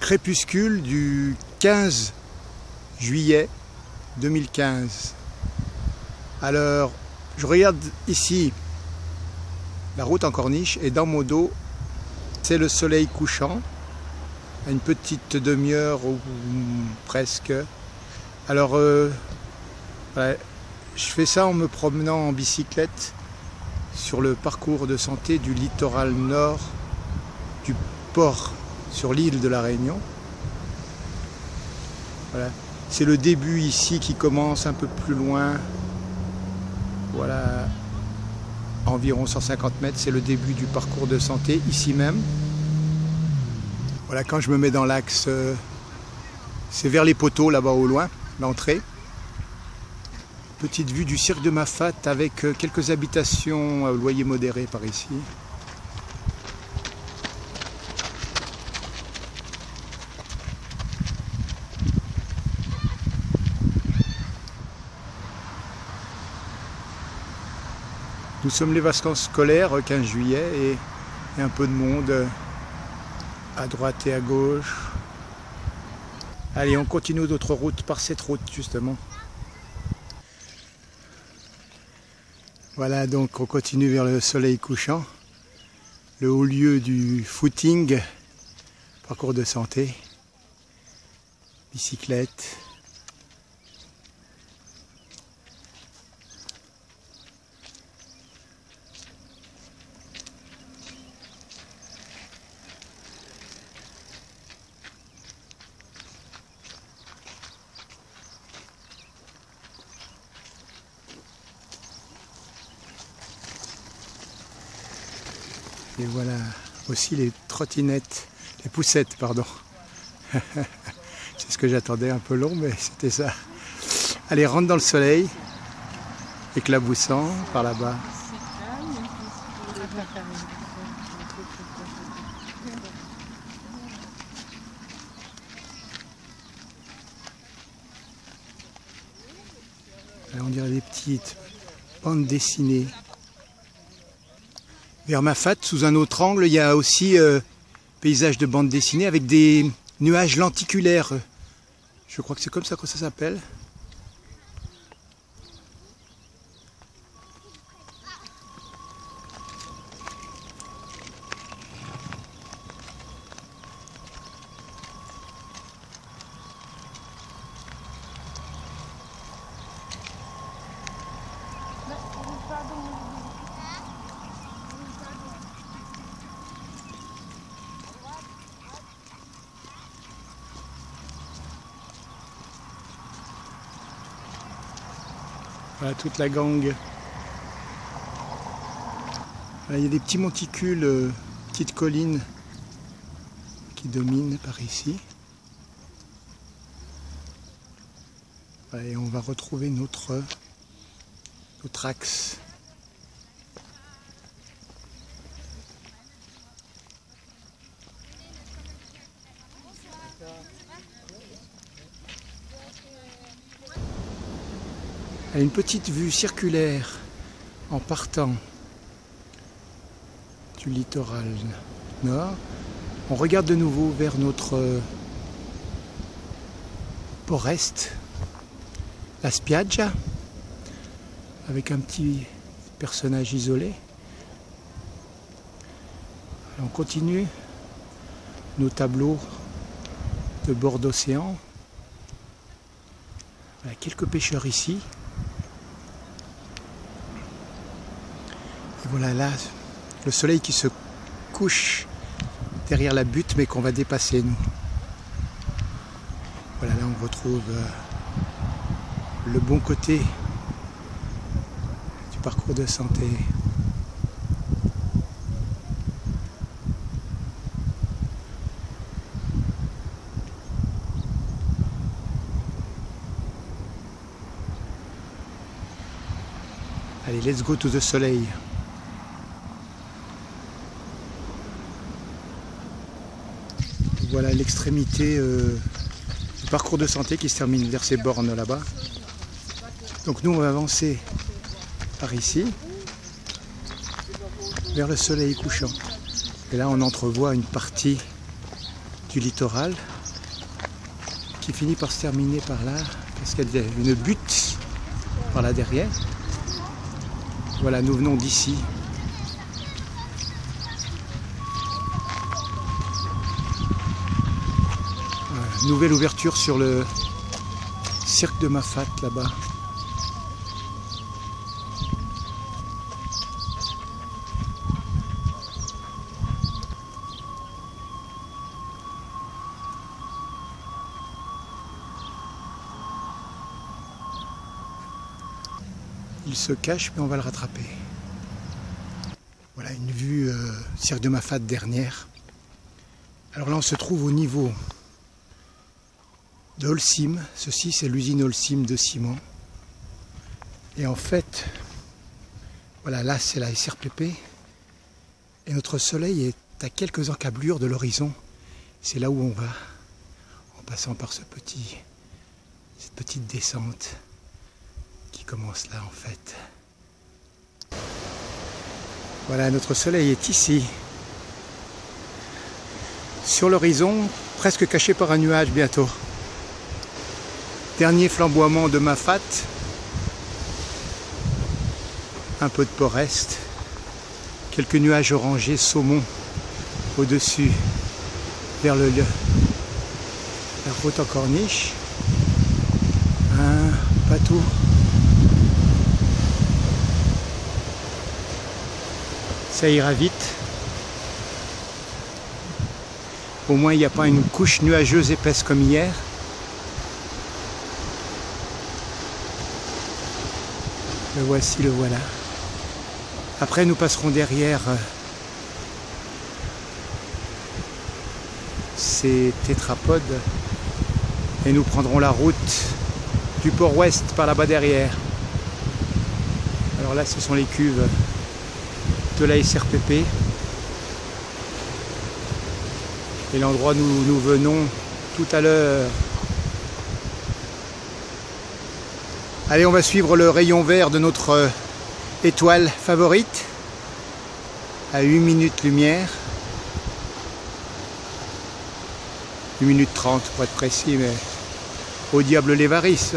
crépuscule du 15 juillet 2015. Alors, je regarde ici la route en corniche et dans mon dos, c'est le soleil couchant, à une petite demi-heure ou presque. Alors, ouais, je fais ça en me promenant en bicyclette sur le parcours de santé du littoral nord du port sur l'île de la Réunion. Voilà. C'est le début ici qui commence un peu plus loin. Voilà, environ 150 mètres, c'est le début du parcours de santé, ici même. Voilà, quand je me mets dans l'axe, c'est vers les poteaux là-bas au loin, l'entrée. Petite vue du cirque de Mafat avec quelques habitations au loyer modéré par ici. Nous sommes les vacances scolaires, 15 juillet, et un peu de monde à droite et à gauche. Allez, on continue notre route par cette route, justement. Voilà, donc on continue vers le soleil couchant, le haut lieu du footing, parcours de santé, bicyclette. Et voilà aussi les trottinettes, les poussettes, pardon. C'est ce que j'attendais, un peu long, mais c'était ça. Allez, rentre dans le soleil, éclaboussant par là-bas. On dirait des petites bandes dessinées. Vers Mafat, sous un autre angle, il y a aussi paysage de bande dessinée avec des nuages lenticulaires. Je crois que c'est comme ça que ça s'appelle. Voilà toute la gangue. Voilà, il y a des petits monticules, petites collines qui dominent par ici. Voilà, et on va retrouver notre axe. Une petite vue circulaire en partant du littoral nord. On regarde de nouveau vers notre port est, la spiaggia, avec un petit personnage isolé. On continue nos tableaux de bord d'océan. Voilà, quelques pêcheurs ici. Et voilà là, le soleil qui se couche derrière la butte, mais qu'on va dépasser nous. Voilà, là on retrouve le bon côté du parcours de santé. Allez, let's go to the soleil. Voilà l'extrémité du parcours de santé qui se termine vers ces bornes là-bas. Donc nous on va avancer par ici, vers le soleil couchant. Et là on entrevoit une partie du littoral. qui finit par se terminer par là, parce qu'il y a une butte par là derrière. Voilà, nous venons d'ici. Voilà, nouvelle ouverture sur le cirque de Mafate là-bas. Il se cache, mais on va le rattraper. Voilà une vue cirque de Mafate dernière. Alors là, on se trouve au niveau de Holcim. Ceci, c'est l'usine Holcim de ciment. Et en fait, voilà, là, c'est la SRPP. Et notre soleil est à quelques encablures de l'horizon. C'est là où on va, en passant par cette petite descente qui commence là en fait. Voilà, notre soleil est ici, sur l'horizon, presque caché par un nuage bientôt. Dernier flamboiement de Mafate, un peu de port-est, quelques nuages orangés saumon au-dessus, vers la route en corniche, un bateau. Ça ira vite. Au moins il n'y a pas une couche nuageuse épaisse comme hier. Le voici, le voilà. Après nous passerons derrière ces tétrapodes et nous prendrons la route du port ouest par là-bas derrière. Alors là ce sont les cuves de la SRPP et l'endroit où nous venons tout à l'heure. Allez, on va suivre le rayon vert de notre étoile favorite à 8 minutes lumière, 8 minutes 30 pour être précis, mais au diable les varices.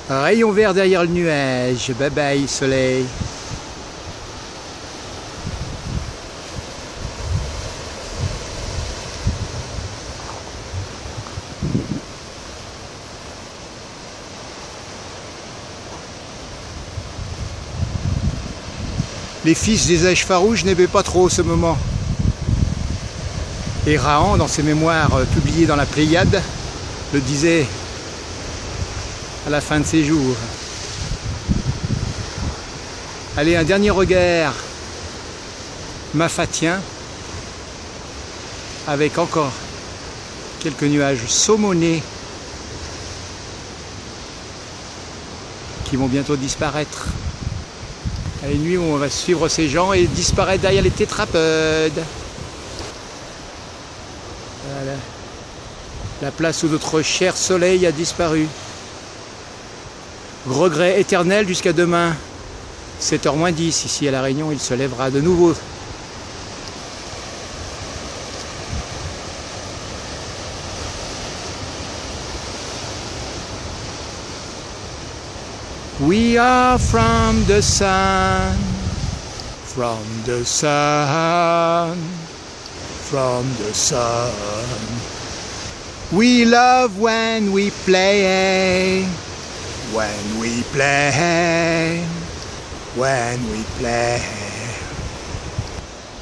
Rayon vert derrière le nuage, bye bye soleil. Les fils des âges farouches n'aimaient pas trop ce moment. Et Rahan, dans ses mémoires publiées dans la Pléiade, le disait à la fin de ses jours. Allez, un dernier regard mafatien, avec encore quelques nuages saumonés qui vont bientôt disparaître. À une nuit où on va suivre ces gens et disparaître derrière les tétrapodes. Voilà. La place où notre cher soleil a disparu. Regret éternel jusqu'à demain. 7h moins 10 ici à La Réunion, il se lèvera de nouveau. We are from the sun, from the sun, from the sun. We love when we play, when we play, when we play.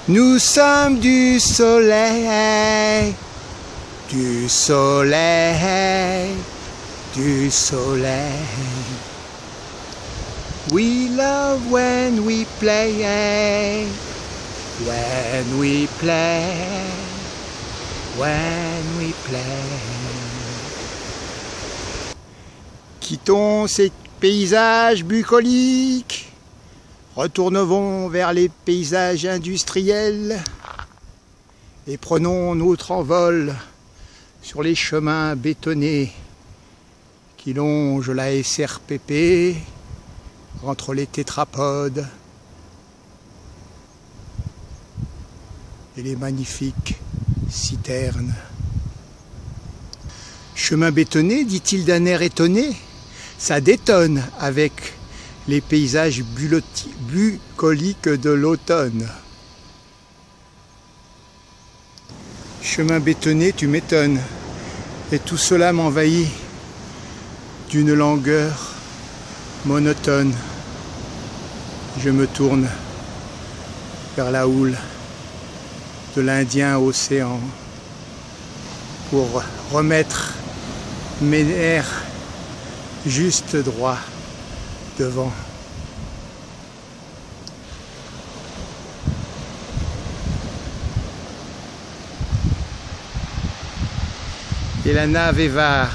Nous sommes du soleil, du soleil, du soleil. We love when we play, when we play, when we play. Quittons ces paysages bucoliques, retournons vers les paysages industriels et prenons notre envol sur les chemins bétonnés qui longent la SRPP entre les tétrapodes et les magnifiques citernes. Chemin bétonné, dit-il d'un air étonné, ça détonne avec les paysages bucoliques de l'automne. Chemin bétonné, tu m'étonnes, et tout cela m'envahit d'une langueur monotone. Je me tourne vers la houle de l'Indien océan pour remettre mes nerfs juste droit devant. Et la nave Évar.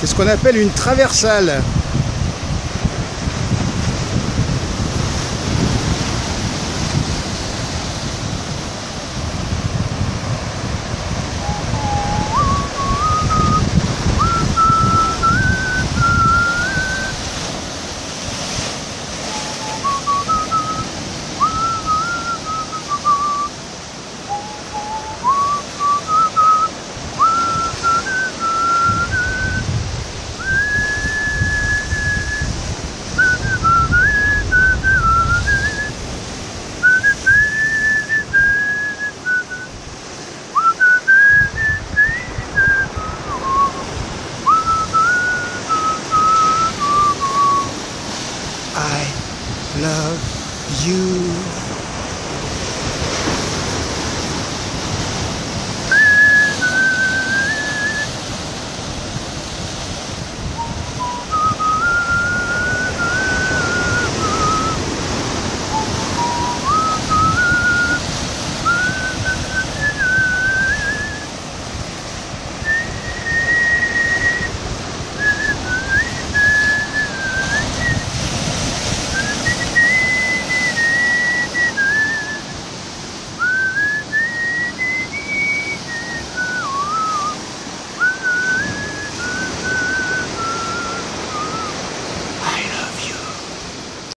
C'est ce qu'on appelle une traversale.